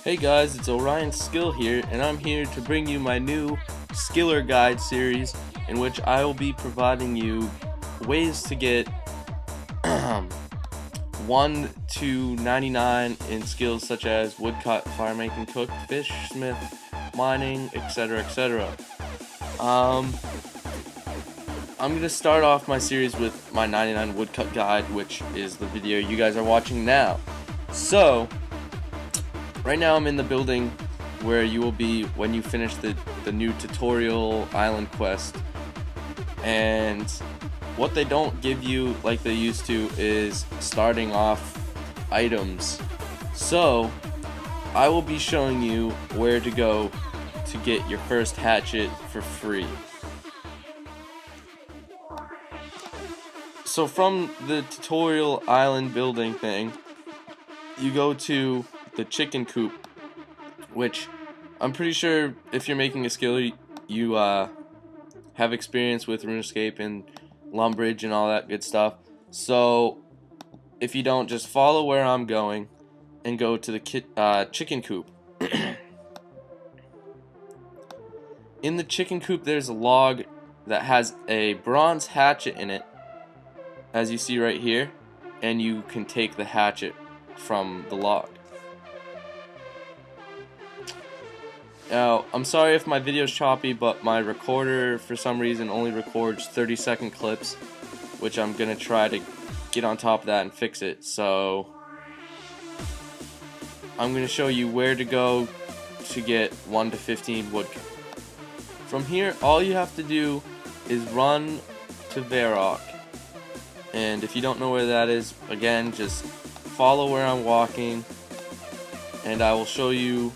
Hey guys, it's Orion Skill here, and I'm here to bring you my new Skiller Guide series, in which I will be providing you ways to get 1 to 99 in skills such as woodcut, fire making, cook, fish, smith, mining, etc., etc. I'm going to start off my series with my 99 woodcut guide, which is the video you guys are watching now. So, right now I'm in the building where you will be when you finish the new tutorial island quest. And what they don't give you like they used to is starting off items. So, I will be showing you where to go to get your first hatchet for free. So from the tutorial island building thing, you go to the chicken coop, which I'm pretty sure if you're making a skill, you have experience with RuneScape and Lumbridge and all that good stuff. So if you don't, just follow where I'm going and go to the chicken coop. In the chicken coop, there's a log that has a bronze hatchet in it, as you see right here, and you can take the hatchet from the log. Now, I'm sorry if my video's choppy, but my recorder for some reason only records 30-second clips, which I'm gonna try to get on top of that and fix it. So I'm gonna show you where to go to get 1 to 15 woodcut. From here, all you have to do is run to Varrock. And if you don't know where that is, again, just follow where I'm walking, and I will show you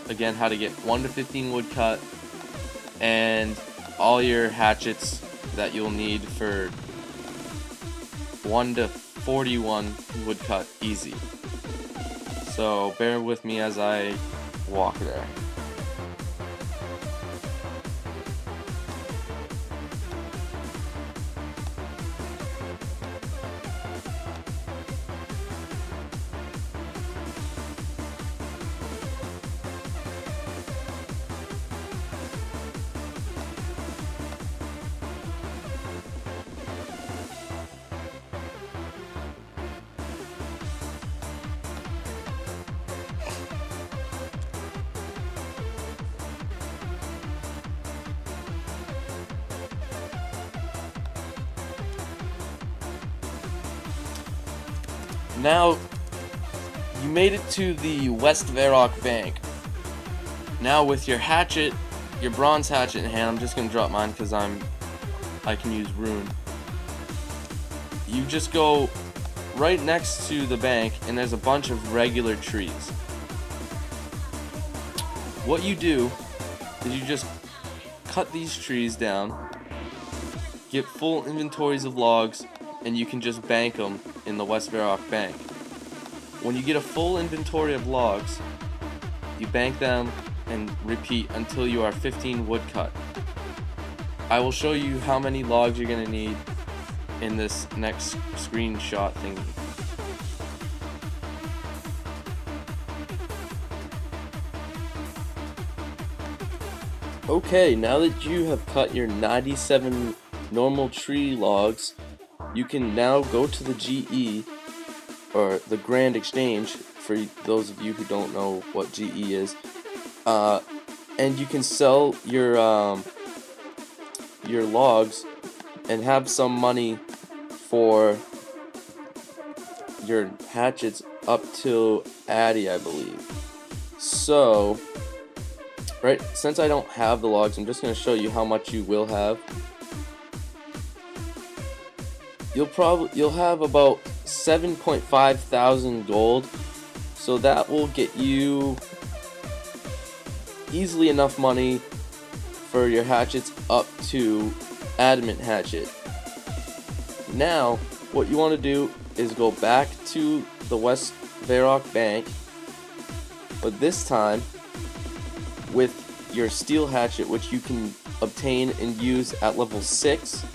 again how to get 1 to 15 woodcut and all your hatchets that you'll need for 1 to 41 woodcut easy. So bear with me as I walk there. Now, you made it to the West Varrock Bank. Now with your hatchet, your bronze hatchet in hand, I'm just going to drop mine because I can use rune. You just go right next to the bank and there's a bunch of regular trees. What you do is you just cut these trees down, get full inventories of logs, and you can just bank them in the West Varrock Bank. When you get a full inventory of logs, you bank them and repeat until you are 15 woodcut. I will show you how many logs you're going to need in this next screenshot thingy. Okay, now that you have cut your 97 normal tree logs, you can now go to the GE, or the Grand Exchange, for those of you who don't know what GE is, and you can sell your logs and have some money for your hatchets up till Addy, I believe. So, right, since I don't have the logs, I'm just going to show you how much you will have. You'll have about 7.5 thousand gold, so that will get you easily enough money for your hatchets up to adamant hatchet. Now, what you want to do is go back to the West Varrock Bank, but this time with your steel hatchet, which you can obtain and use at level 6.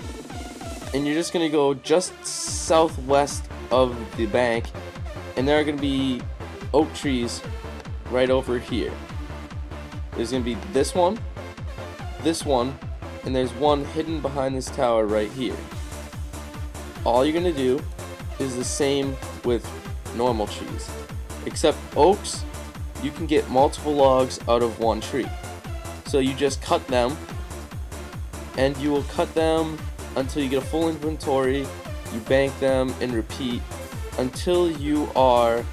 And you're just going to go just southwest of the bank, and there are going to be oak trees right over here. There's going to be this one, and there's one hidden behind this tower right here. All you're going to do is the same with normal trees, except oaks, you can get multiple logs out of one tree. So you just cut them, and you will cut them until you get a full inventory. You bank them and repeat until you are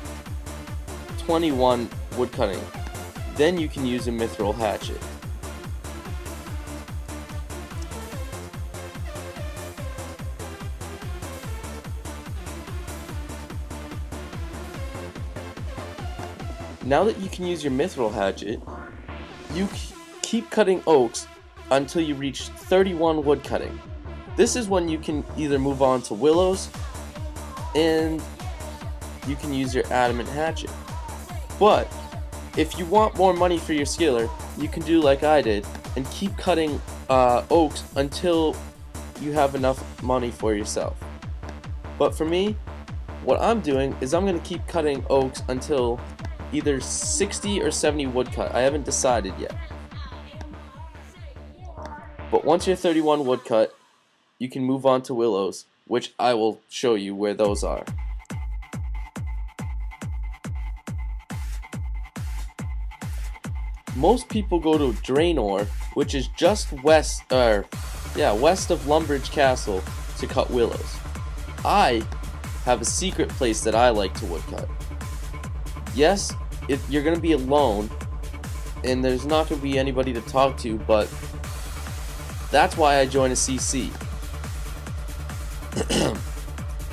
21 woodcutting. Then you can use a mithril hatchet. Now that you can use your mithril hatchet, you keep cutting oaks until you reach 31 woodcutting. This is when you can either move on to willows and you can use your adamant hatchet. But if you want more money for your skiller, you can do like I did and keep cutting oaks until you have enough money for yourself. But for me, what I'm doing is I'm going to keep cutting oaks until either 60 or 70 woodcut. I haven't decided yet. But once you're 31 woodcut, you can move on to willows, which I will show you where those are. Most people go to Draenor, which is just west of Lumbridge Castle, to cut willows. I have a secret place that I like to woodcut. Yes, you're going to be alone, and there's not going to be anybody to talk to, but that's why I joined a CC.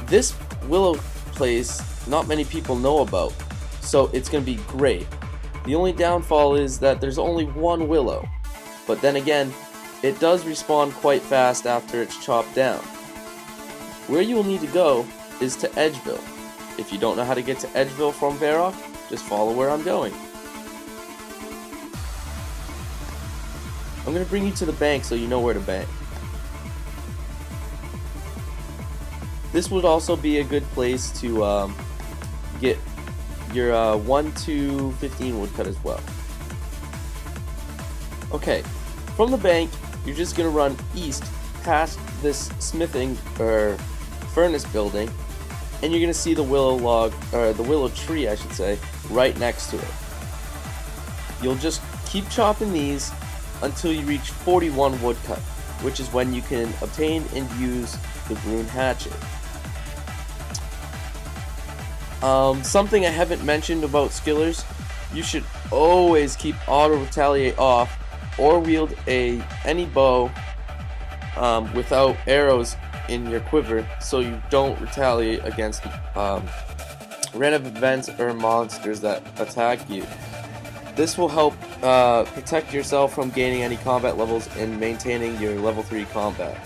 This willow place, not many people know about, so it's going to be great. The only downfall is that there's only one willow, but then again, it does respawn quite fast after it's chopped down. Where you will need to go is to Edgeville. If you don't know how to get to Edgeville from Varrock, just follow where I'm going. I'm going to bring you to the bank so you know where to bank. This would also be a good place to get your 1 to 15 woodcut as well. Okay, from the bank, you're just going to run east past this smithing or furnace building, and you're going to see the willow log, or the willow tree I should say, right next to it. You'll just keep chopping these until you reach 41 woodcut, which is when you can obtain and use the rune hatchet. Something I haven't mentioned about skillers, you should always keep auto retaliate off or wield any bow without arrows in your quiver so you don't retaliate against random events or monsters that attack you. This will help protect yourself from gaining any combat levels and maintaining your level 3 combat.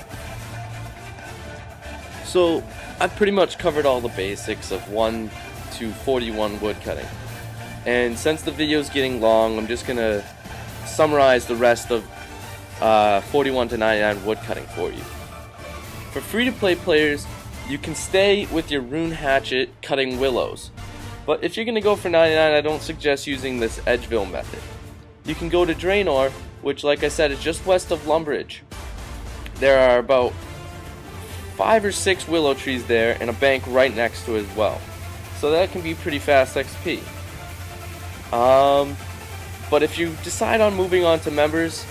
So I've pretty much covered all the basics of 1 to 41 woodcutting, and since the video is getting long, I'm just gonna summarize the rest of 41 to 99 woodcutting for you. For free-to-play players, you can stay with your rune hatchet cutting willows, but if you're gonna go for 99, I don't suggest using this Edgeville method. You can go to Draenor, which, like I said, is just west of Lumbridge. There are about 5 or 6 willow trees there and a bank right next to it as well, so that can be pretty fast XP. But if you decide on moving on to members,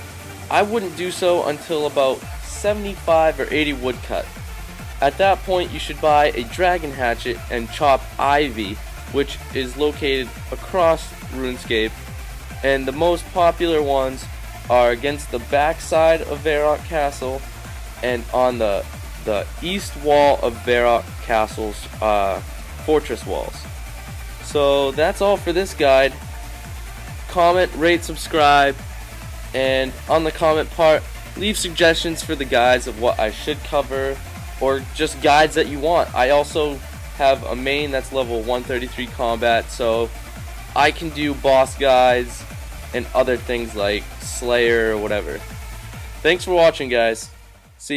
I wouldn't do so until about 75 or 80 woodcut. At that point, you should buy a dragon hatchet and chop ayzee, which is located across RuneScape, and the most popular ones are against the back side of Varrock Castle and on the east wall of Varrock Castle's fortress walls. So that's all for this guide. Comment, rate, subscribe, and on the comment part, leave suggestions for the guides of what I should cover, or just guides that you want. I also have a main that's level 133 combat, so I can do boss guides and other things like Slayer or whatever. Thanks for watching, guys. See ya.